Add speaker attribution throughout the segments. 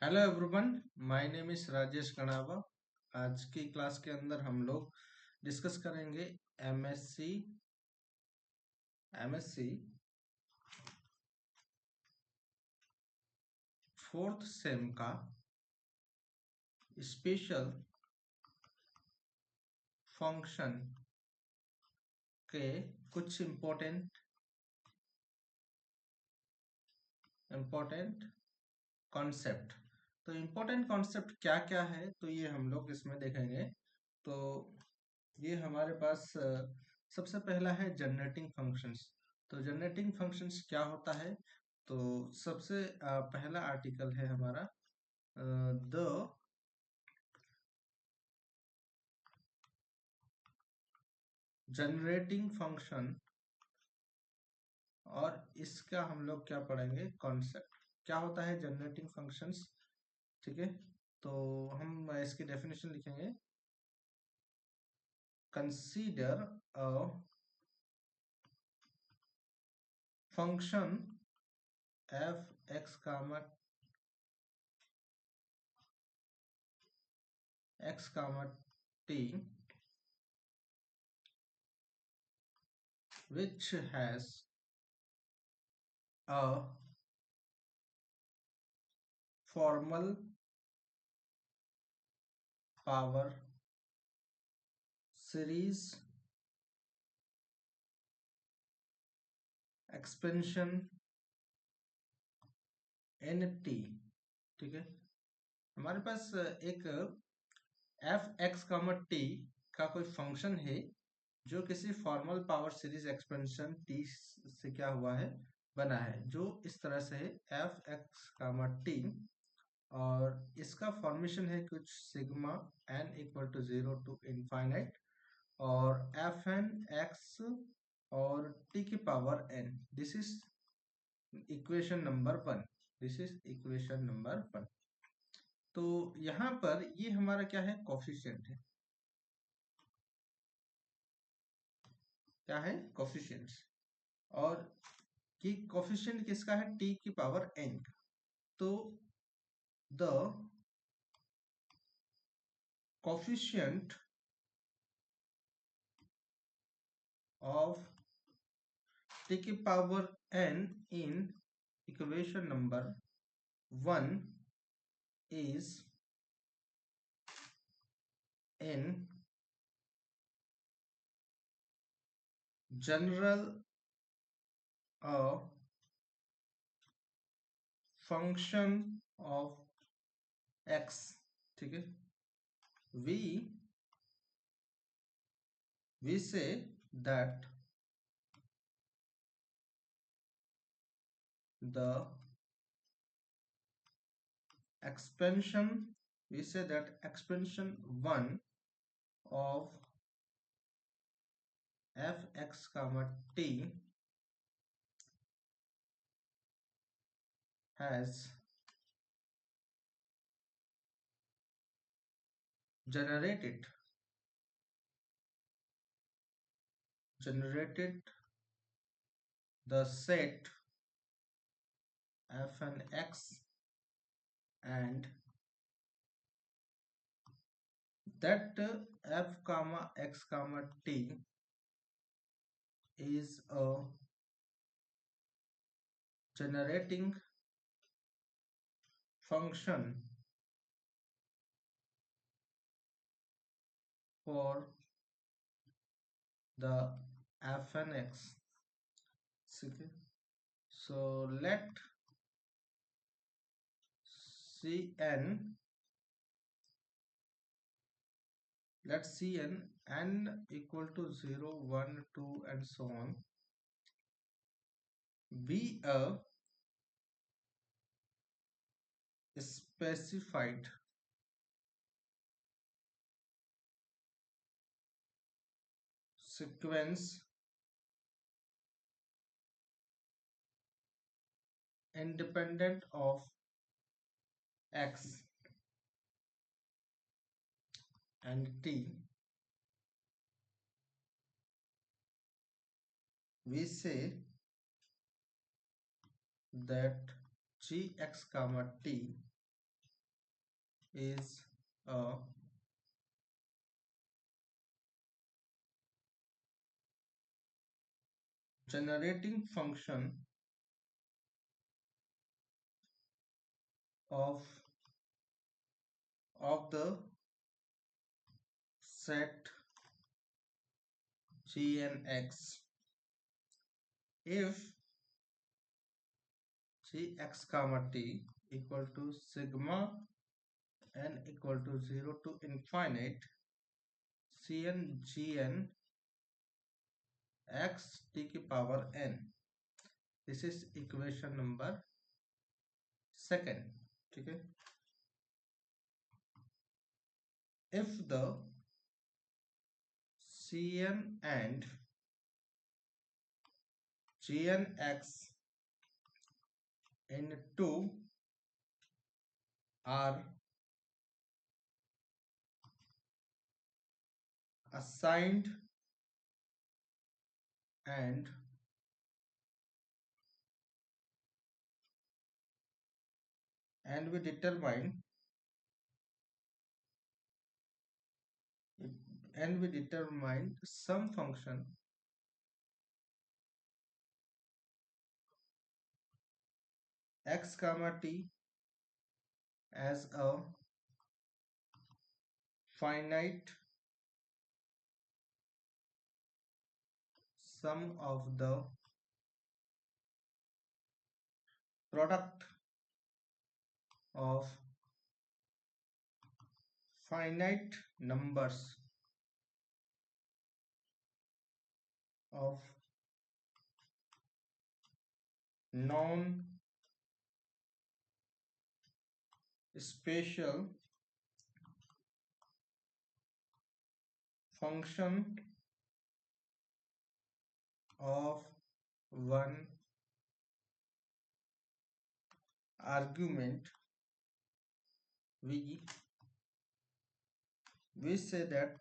Speaker 1: Hello everyone, my name is Rajesh Kanava. आज की class के अंदर हम लोग डिस्कस करेंगे एमएससी एमएससी फोर्थ सेम का स्पेशल फंक्शन के कुछ इम्पोर्टेंट कॉन्सेप्ट। तो इम्पोर्टेंट कॉन्सेप्ट क्या क्या है, तो ये हम लोग इसमें देखेंगे। तो ये हमारे पास सबसे पहला है जनरेटिंग फंक्शंस। तो जनरेटिंग फंक्शंस क्या होता है? तो सबसे पहला आर्टिकल है हमारा द जनरेटिंग फंक्शन, और इसका हम लोग क्या पढ़ेंगे, कॉन्सेप्ट क्या होता है जनरेटिंग फंक्शंस। ठीक है, तो हम इसकी डेफिनेशन लिखेंगे। Consider a function F X comma T which has a formal power series expansion n t। ठीक है, हमारे पास एक एफ एक्स कामा टी का कोई फंक्शन है जो किसी formal power series expansion T से क्या हुआ है, बना है, जो इस तरह से है एफ एक्स कामा टी। और इसका फॉर्मेशन है कुछ sigma N equal to 0 to infinite, और एफ एन एक्स और टी की power N. This is equation number 1। This is equation number 1। तो यहाँ पर ये हमारा क्या है, कोफिशिएंट है। क्या है, कोफिशिएंट्स। और कि कोफिशिएंट किसका है, टी की पावर एन का। तो द कोफिशिएंट ऑफ टी की power N in equation number 1 is in general a function of x। ठीक है, we we say that the expansion we say that expansion 1 of fx comma t has generated the set f and x, and that f comma x comma t is a generating function for the f and x। Okay, so let cn n equal to 0 1 2 and so on be a specified sequence independent of x and t. We say that gx comma t is a generating function of the set Gnx if Gx comma t equal to sigma n equal to 0 to infinite Cn Gn x t की power n. This is equation number second. ठीक है. If the Cn and Gnx in 2 are assigned and we determine some function x comma t as a finite sum of the product of finite numbers of non-spatial function of one argument. We say that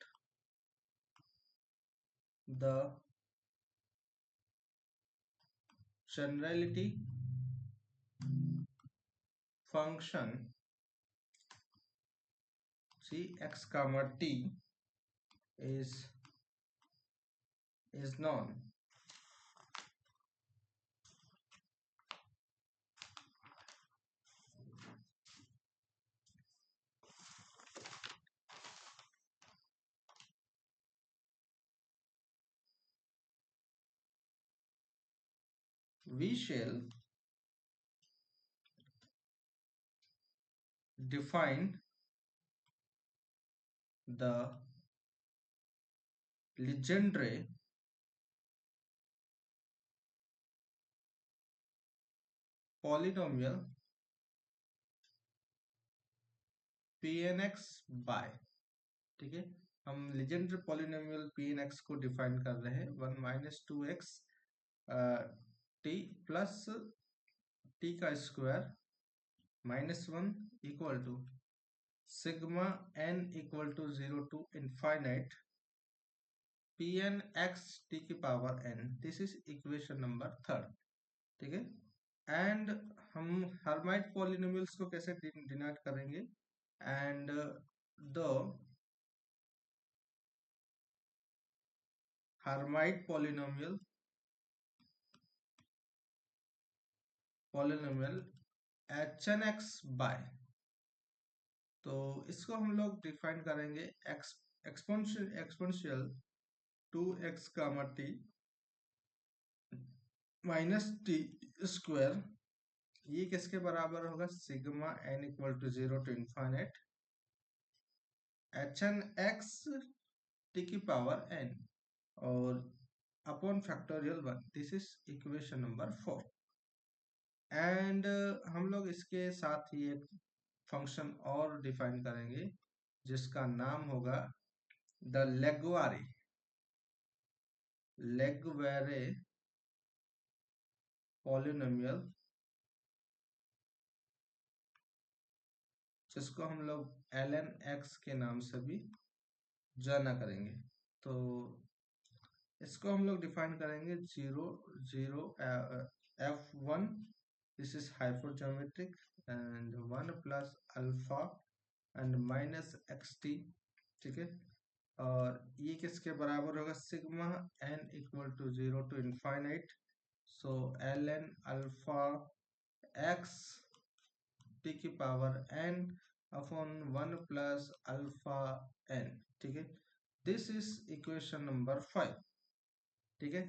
Speaker 1: the generality function Gx comma t is known. We shall define the Legendre polynomial Pnx by. ठीक है, हम Legendre polynomial Pnx को define कर रहे हैं 1 minus 2x t plus t का square minus 1 equal to sigma n equal to 0 to infinite Pn x t की power n. This is equation number third. ठीक है, एंड हम हर्माइट पॉलिनोमियल्स को कैसे डिनोट करेंगे. And the Hermite polynomial Hnx by. तो इसको हम लोग डिफाइन करेंगे exponential 2x comma t minus T square. ये किसके बराबर होगा, sigma n equal to 0 to infinite Hnx t की पावर n और upon factorial 1. This is equation number 4. And हम लोग इसके साथ ही एक फंक्शन और डिफाइन करेंगे जिसका नाम होगा द लेगुएरे पॉलिनोमियल, जिसको हम लोग ln x के नाम से भी जाना करेंगे. तो इसको हम लोग डिफाइन करेंगे 0 0 f1. This is hypergeometric and 1 plus alpha and minus x t, ठीक है। और ये किसके बराबर होगा, sigma N equal to 0 to infinite, so l n alpha x T की power n upon 1 plus alpha n, ठीक है। दिस इज इक्वेशन नंबर 5, ठीक है।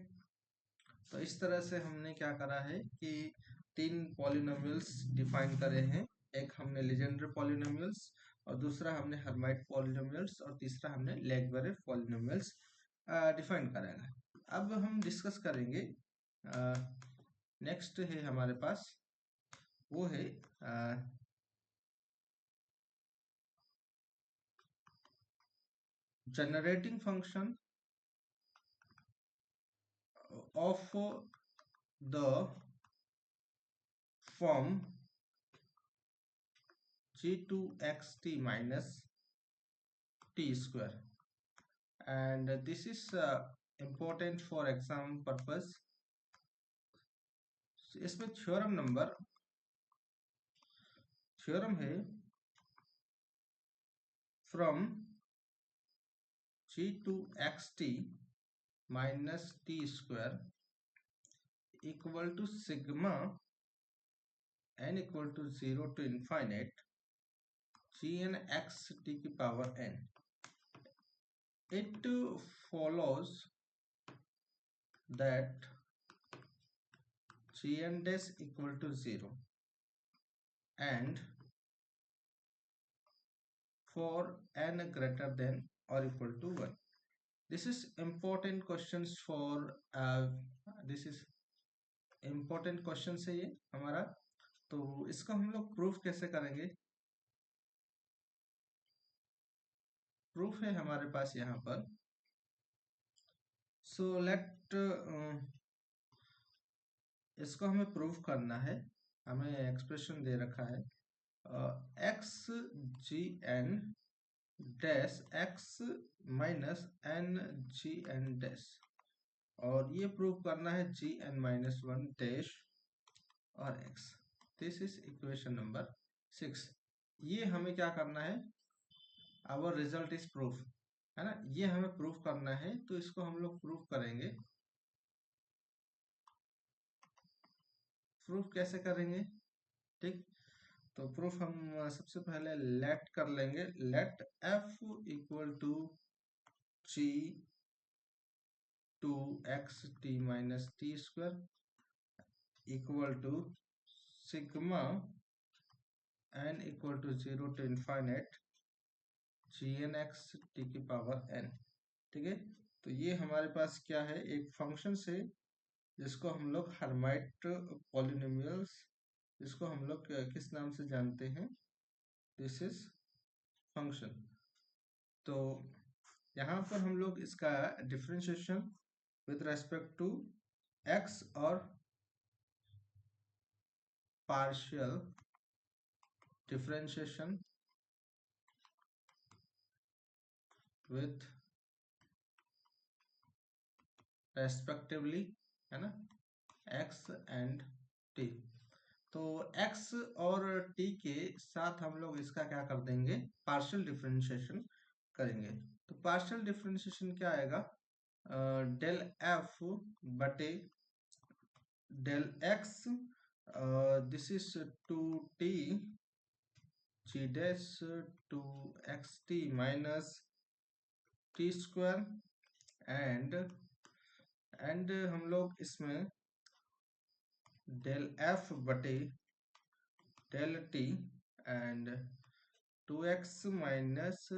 Speaker 1: तो इस तरह से हमने क्या करा है कि तीन पॉलिनोमियल्स डिफाइन करे हैं। एक हमने लीजेंड्रे पॉलिनोमियल्स, और दूसरा हमने हर्माइट पॉलिनोमियल्स, और तीसरा हमने लेग्वेरे पॉलिनोमियल्स डिफाइन करेगा। अब हम डिस्कस करेंगे, नेक्स्ट है हमारे पास, वो है generating function of the form g2xt minus t square, and this is important for exam purpose। इसमें थ्योरम है from g2xt minus t square equal to sigma n equal to 0 to infinite gn x t की power n। It follows that gn dash equal to 0 and for n greater than or equal to 1। This is important questions for this is important question है ये हमारा। तो इसको हम लोग proof कैसे करेंगे, प्रूफ है हमारे पास यहाँ पर। सो लेट इसको हमें प्रूफ करना है। हमें एक्सप्रेशन दे रखा है x g N dash x minus n g N dash, और ये प्रूफ करना है जी एन माइनस 1 डैश और x. This is equation number 6। ये हमें क्या करना है, आवर रिजल्ट इज प्रूफ, है ना। ये हमें प्रूफ करना है, तो इसको हम लोग प्रूफ करेंगे। प्रूफ कैसे करेंगे, ठीक। तो प्रूफ हम सबसे पहले लेट कर लेंगे, let F equal to G two X T minus T square equal to sigma N equal to 0 to infinite G N X T की पावर एन, ठीक है। तो ये हमारे पास क्या है, एक फंक्शन से जिसको हम लोग हर्माइट पॉलिनोमियल्स, जिसको हम लोग किस नाम से जानते हैं, दिस इज फंक्शन। तो यहाँ पर हम लोग इसका differentiation with respect to X और पार्शियल डिफरेंशिएशन विथ रेस्पेक्टिवली, है ना, एक्स एंड टी। तो x और t के साथ हम लोग इसका क्या कर देंगे, पार्शियल डिफरेंशिएशन करेंगे। तो पार्शियल डिफरेंशिएशन क्या आएगा, डेल एफ बटे del X, this is two T G dash two X T minus T square and हम लोग इसमें डेल एफ बटे del T and 2x minus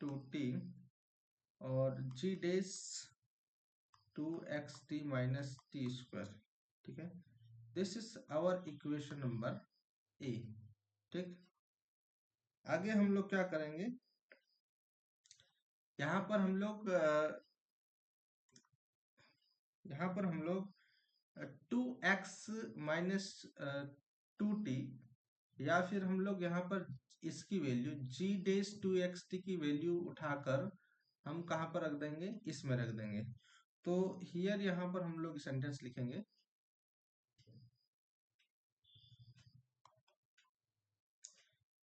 Speaker 1: 2t और g dash 2xt minus T square, ठीक है। This is our equation number A, ठीक। आगे हम लोग क्या करेंगे, यहाँ पर हम लोग 2x माइनस 2t, या फिर हम लोग यहाँ पर इसकी वैल्यू g डैश 2xt की वैल्यू उठाकर हम कहाँ पर रख देंगे, इसमें रख देंगे। तो हियर यहाँ पर हम लोग सेंटेंस लिखेंगे,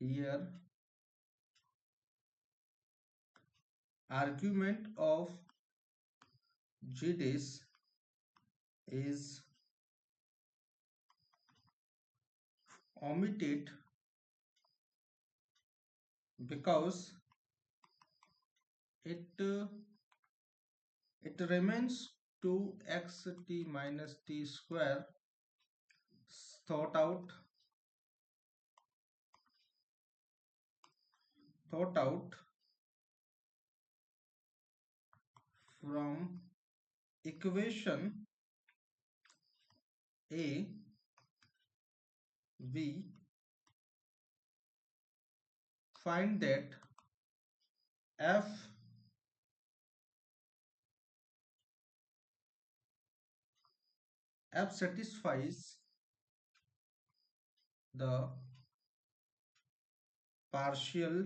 Speaker 1: here argument of g days is omitted because it it remains 2xt minus t square thought out from equation A. We find that f satisfies the partial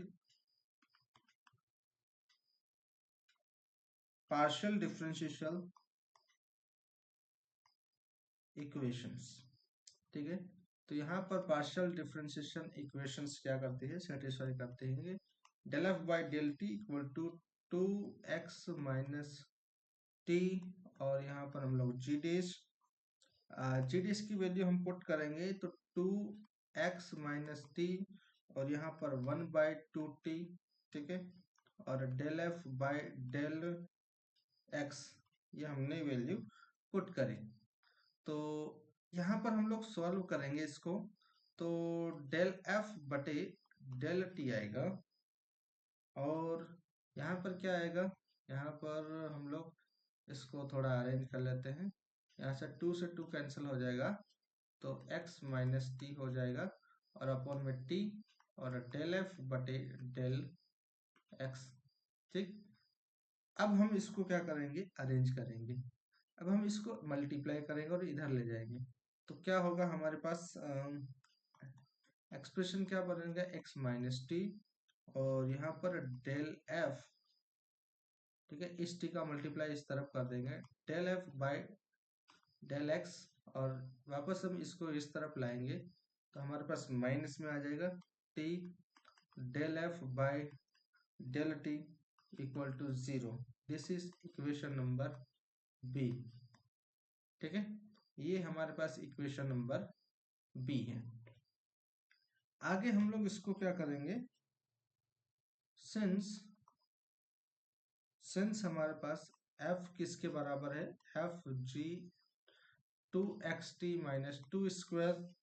Speaker 1: differential equations. ठीक है, तो यहाँ पर पार्शियल डिफरेंशिएशन इक्वेशंस क्या करती है, satisfy करते हैं del F by del T equal to 2x minus T, और यहाँ पर हम लोग जी डीज की वैल्यू हम पुट करेंगे तो 2x माइनस टी और यहाँ पर 1/2t। ठीक है, और del F by del X ये हमने वैल्यू पुट करी। तो यहाँ पर हम लोग सॉल्व करेंगे इसको, तो डेल एफ बटे डेल टी आएगा, और यहाँ पर क्या आएगा, यहाँ पर हम लोग इसको थोड़ा अरेंज कर लेते हैं। यहाँ से 2 से 2 कैंसिल हो जाएगा, तो x माइनस टी हो जाएगा, और अपॉन में t, और डेल एफ बटे डेल एक्स। ठीक, अब हम इसको क्या करेंगे, अरेंज करेंगे। अब हम इसको मल्टीप्लाई करेंगे और इधर ले जाएंगे, तो क्या होगा हमारे पास एक्सप्रेशन क्या बनेगा, x माइनस टी, और यहाँ पर डेल एफ। ठीक है, इस टी का मल्टीप्लाई इस तरफ कर देंगे, del F by del X, और वापस हम इसको इस तरफ लाएंगे तो हमारे पास माइनस में आ जाएगा T del F by del T equal to 0। This is equation number B. ठीक है, ये हमारे पास इक्वेशन नंबर बी है। आगे हम लोग इसको क्या करेंगे, सिंस हमारे पास f किसके बराबर है, F G 2xt minus 2 square,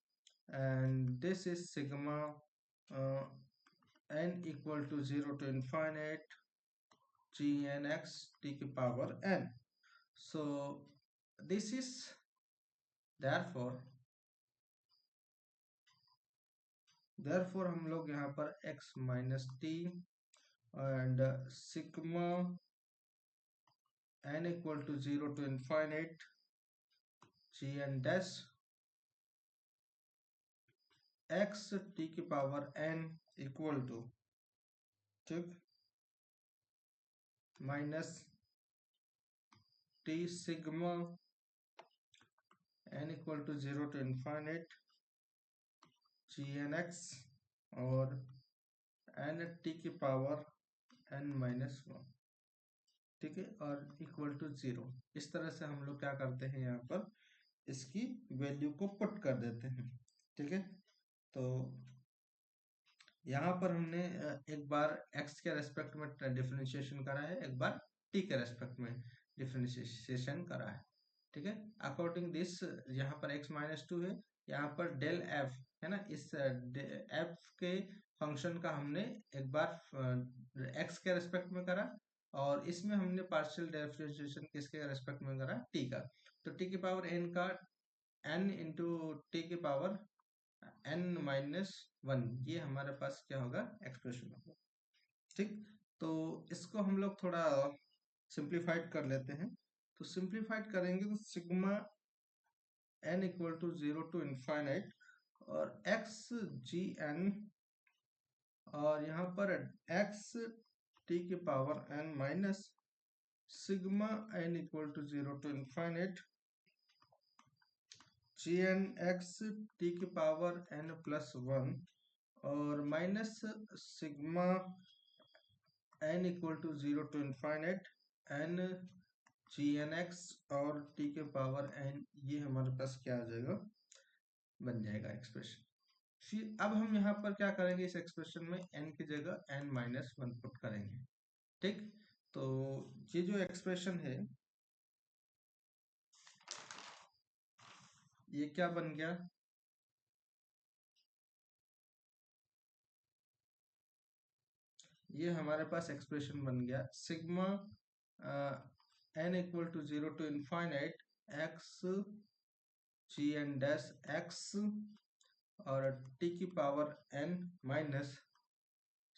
Speaker 1: and this is sigma n equal to 0 to infinite gnx t की power n। So this is therefore हम लोग यहाँ पर x minus T and sigma n equal to 0 to infinite gn dash x t की power n equal to, ठीक, minus T sigma n equal to 0 to infinite gn x और n t की power n minus 1। ठीक है, और equal to 0। इस तरह से हम लोग क्या करते हैं, यहाँ पर इसकी वैल्यू को पुट कर देते हैं। ठीक है, तो यहाँ पर हमने एक बार x के रेस्पेक्ट में डिफरेंशिएशन करा है, एक बार t के रेस्पेक्ट में डिफरेंशिएशन करा है। ठीक है, अकॉर्डिंग दिस यहाँ पर x माइनस टू है, यहाँ पर डेल f है ना, इस f के फंक्शन का हमने एक बार x के रेस्पेक्ट में करा, और इसमें हमने पार्शियल डिफरेंशिएशन किसके रेस्पेक्ट में करा, t का। तो t की पावर n का n इंटू टी की पावर n माइनस 1, ये हमारे पास क्या होगा, एक्सप्रेशन होगा। ठीक, तो इसको हम लोग थोड़ा सिंप्लीफाइड कर लेते हैं। तो सिंप्लीफाइड करेंगे तो sigma n equal to 0 to infinite और x जी n, और यहाँ पर x t की power n minus sigma n equal to 0 to infinite gn x t की पावर n प्लस 1 और minus sigma n equal to 0 to infinite n G N x और t के power n, ये हमारे पास क्या आ जाएगा, बन जाएगा एक्सप्रेशन। फिर अब हम यहाँ पर क्या करेंगे, इस एक्सप्रेशन में n की जगह n-1 पुट करेंगे। ठीक, तो ये जो एक्सप्रेशन है ये क्या बन गया, ये हमारे पास एक्सप्रेशन बन गया sigma n equal to 0 to infinite x G N dash X और t की power n minus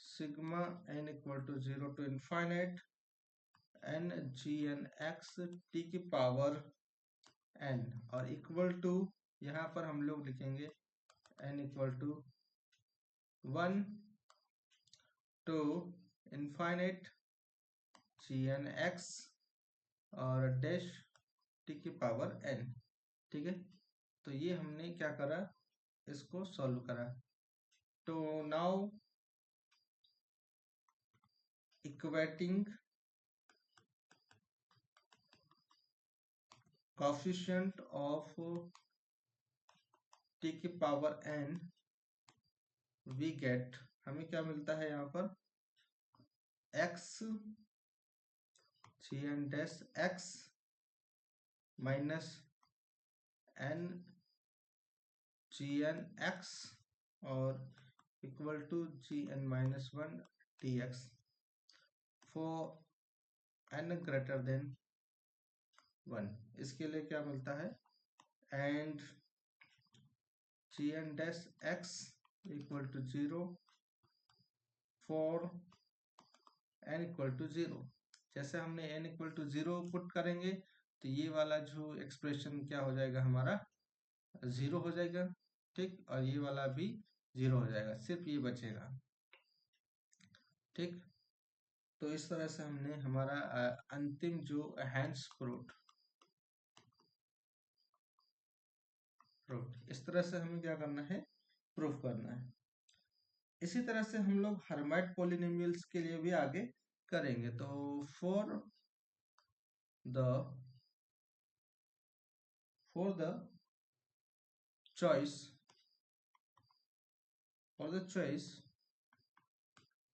Speaker 1: sigma n equal to 0 to infinite n G N X t की पावर n और इक्वल टू, यहाँ पर हम लोग लिखेंगे n equal to 1 to infinite G N x और डैश टी की पावर n। ठीक है, तो ये हमने क्या करा, इसको सॉल्व करा। तो now equating coefficient of T की पावर n, वी गेट, हमें क्या मिलता है यहाँ पर, x G N dash x minus n G N x और equal to g n minus 1 t x for n greater than 1। इसके लिए क्या मिलता है, and g N dash x equal to 0 for n equal to 0। जैसे हमने n equal to 0 put करेंगे तो ये वाला जो एक्सप्रेशन क्या हो जाएगा हमारा, 0 हो जाएगा। ठीक, और ये वाला भी 0 हो जाएगा, सिर्फ ये बचेगा। ठीक, तो इस तरह से हमने हमारा अंतिम जो हैंड्स फ्रूट फ्रूट इस तरह से हमें क्या करना है, प्रूफ करना है। इसी तरह से हम लोग हर्माइट पॉलिनोमियल्स के लिए भी आगे करेंगे। तो for the choice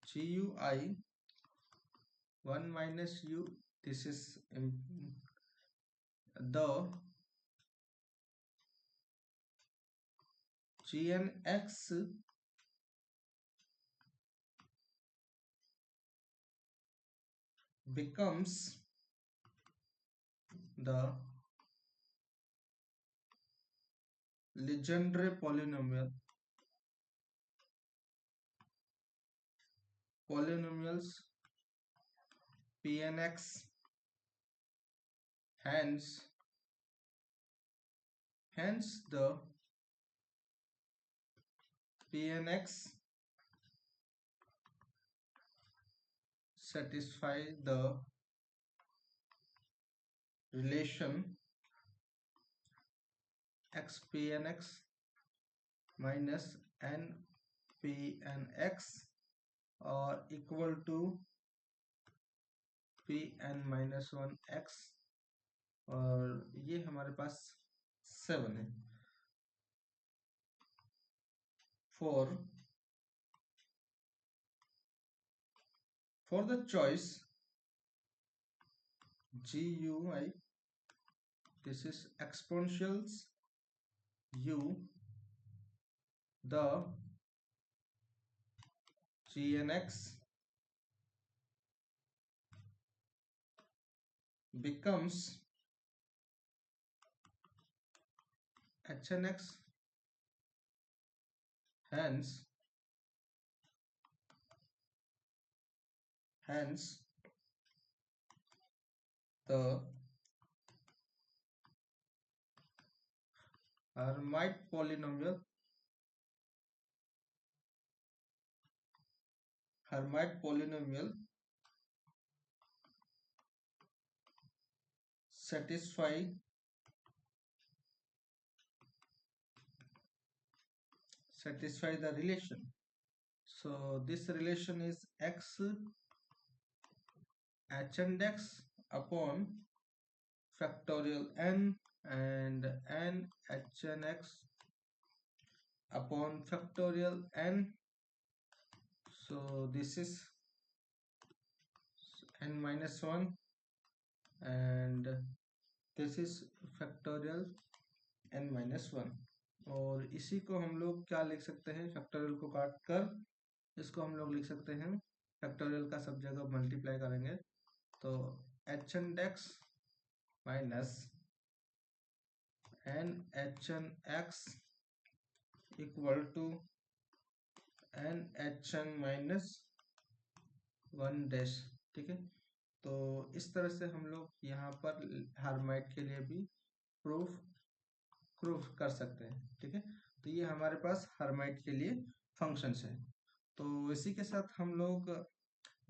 Speaker 1: GUI 1 minus u, this is the GNX becomes the legendary polynomials PNX, hence the PNX satisfy the relation XPNX minus NPNX और इक्वल टू Pn-1x, और ये हमारे पास 7 है। For the choice GUI, this is exponentials u, the GNX becomes HNX, hence the Hermite polynomial satisfy the relation. So this relation is x h index upon factorial n and n h n x upon factorial n. So this is n minus 1 and this is factorial n minus 1. और इसी को हम लोग क्या लिख सकते हैं, factorial को काट कर इसको हम लोग लिख सकते हैं, फैक्टोरियल का सब जगह मल्टीप्लाई करेंगे तो H N X minus N H N X equal to N H N minus 1 dash. ठीक है, तो इस तरह से हम लोग यहाँ पर हर्माइट के लिए भी प्रूफ कर सकते हैं। ठीक है, तो ये हमारे पास हर्माइट के लिए फंक्शंस है। तो इसी के साथ हम लोग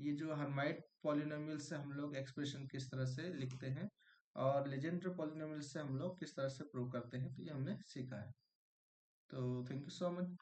Speaker 1: ये जो हर्माइट पॉलिनोमियल से हम लोग एक्सप्रेशन किस तरह से लिखते हैं और लेजेंड्रे पॉलिनोमियल से हम लोग किस तरह से प्रूव करते हैं, तो ये हमने सीखा है। तो थैंक यू सो मच।